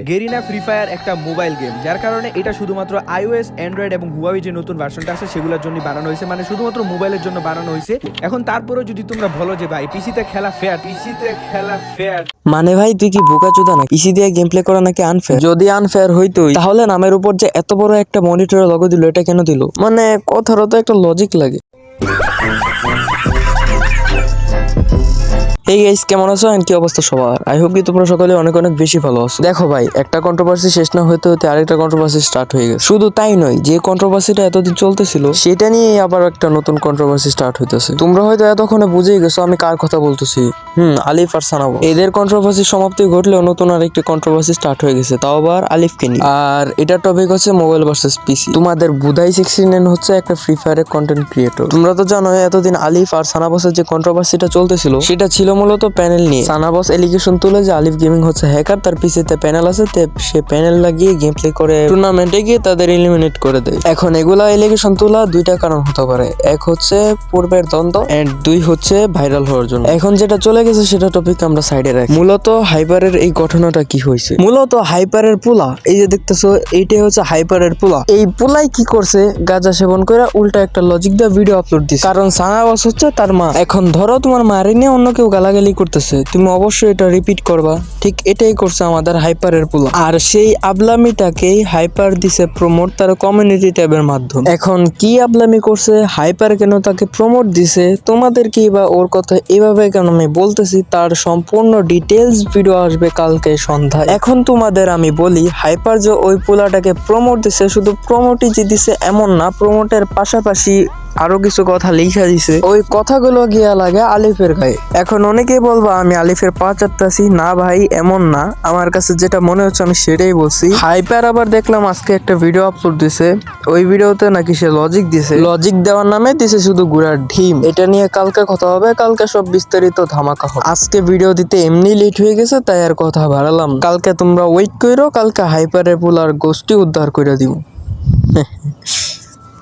Garena free fire একটা mobile game, যার কারণে এটা শুধুমাত্র iOS, অ্যান্ড্রয়েড এবং হুয়াওয়ে যে নতুন ভার্সনটা আছে সেগুলোর জন্য বানানো হয়েছে, মানে শুধুমাত্র মোবাইলের জন্য বানানো হয়েছে। এখন তারপরেও যদি তোমরা বলো যে ভাই পিসিতে খেলা ফেয়ার, মানে ভাই তুই কি বোকাচোদা না? পিসি দিয়ে গেম প্লে করা নাকি আনফেয়ার? যদি আনফেয়ার হইতোই তাহলে নামের উপর যে এত বড় একটা মনিটরের লোগো দিল, এটা কেন দিল? মানে কথারও তো একটা লজিক লাগে। এই গাইস, কেমন আছো? কি অবস্থা সবার? আই হোপ কি তোমরা সকলে অনেক অনেক বেশি ভালো আছো। দেখো ভাই, একটা কন্ট্রোভার্সি শেষ না হতে হতে আরেকটা কন্ট্রোভার্সি স্টার্ট হয়ে গেছে। শুধু তাই নয়, যে কন্ট্রোভার্সিটা এতদিন চলতেছিল সেটা নিয়ে আবার একটা নতুন কন্ট্রোভার্সি স্টার্ট হইতেছে। তোমরা হয়তো এতক্ষণে বুঝেই গেছো আমি কার কথা বলতেছি। আলিফ আর সানাবস। এদের কন্ট্রোভার্সি সমাপ্তি ঘটলেও নতুন আরেকটি কন্ট্রোভার্সি স্টার্ট হয়ে গেছে, তাও আবার আলিফকে নিয়ে। আর এটার টপিক হচ্ছে মোবাইল ভার্সেস পিসি। তোমাদের বুধাই 69 হচ্ছে একটা ফ্রি ফায়ারের কন্টেন্ট ক্রিয়েটর। তোমরা তো জানো এতদিন আলিফ আর সানাবসের যে কন্ট্রোভার্সিটা চলতেছিল সেটা ছিল মূলত প্যানেল নিয়ে। সানাবস এলিগেশন তুলে যে আলিফ গেমিং হচ্ছে হ্যাকার, তার পিসিতে প্যানেল আছে, সে প্যানেল লাগিয়ে গেম প্লে করে টুর্নামেন্টে গিয়ে তাদের এলিমিনেট করে দেয়। এখন এগুলা এলিগেশন তোলা দুইটা কারণ হতে পারে। এক হচ্ছে পূর্বের দ্বন্দ্ব, এন্ড দুই হচ্ছে ভাইরাল হওয়ার জন্য। এখন যেটা চলে গেছে সেটা টপিক আমরা সাইডে রাখি। মূলত হাইপারের এই ঘটনাটা কি হয়েছে? মূলত হাইপারের পোলা, এই যে দেখতেছো এইটাই হচ্ছে হাইপারের পোলা। এই পোলাই কি করছে, গাঁজা সেবন করে উল্টা একটা লজিক দিয়ে ভিডিও আপলোড দিছে। কারণ সানাবস হচ্ছে তার মা। এখন ধরো তোমার মারি নিয়ে অন্য কেউ গালাগালি করতেছে, তুমি অবশ্যই এটা রিপিট করবা। ঠিক এটাই করছে আমাদের হাইপারের পোলা। আর সেই আবলামিটাকেই হাইপার দিছে প্রমোট তার কমিউনিটি ট্যাবের মাধ্যমে। এখন কি আবলামি করছে, হাইপার কেন তাকে প্রমোট দিছে, তোমাদের কি বা ওর কথা এভাবে কেন আমি বলতেছি, তার সম্পূর্ণ ডিটেলস ভিডিও আসবে কালকে সন্ধ্যায়। এখন তোমাদের আমি বলি, হাইপার যে ওই পোলাটাকে প্রমোট দিছে, শুধু প্রমোটই যে দিছে এমন না, প্রমোটের পাশাপাশি আরো কিছু কথা লিখা দিছে। ওই কথাগুলো গিয়া লাগে আলিফের গায়ে। এখন অনেকেই বলবা আমি আলিফের পা চাটতাছি। না ভাই, এমন না। আমার কাছে যেটা মনে হচ্ছে আমি সেটাই বলছি। হাইপার আবার দেখলাম আজকে একটা ভিডিও আপলোড দিছে, ওই ভিডিওতে নাকি সে লজিক দিছে। লজিক দেওয়ার নামে দিছে শুধু গুড়ার ঢিম। এটা নিয়ে কালকে কথা হবে, কালকে সব বিস্তারিত ধামাকা হবে। আজকে ভিডিও দিতে এমনি লেট হয়ে গেছে, তাই আর কথা বাড়ালাম। কালকে তোমরা ওয়েট করো, কালকে হাইপারের পুলার গোষ্ঠী উদ্ধার করে দিব।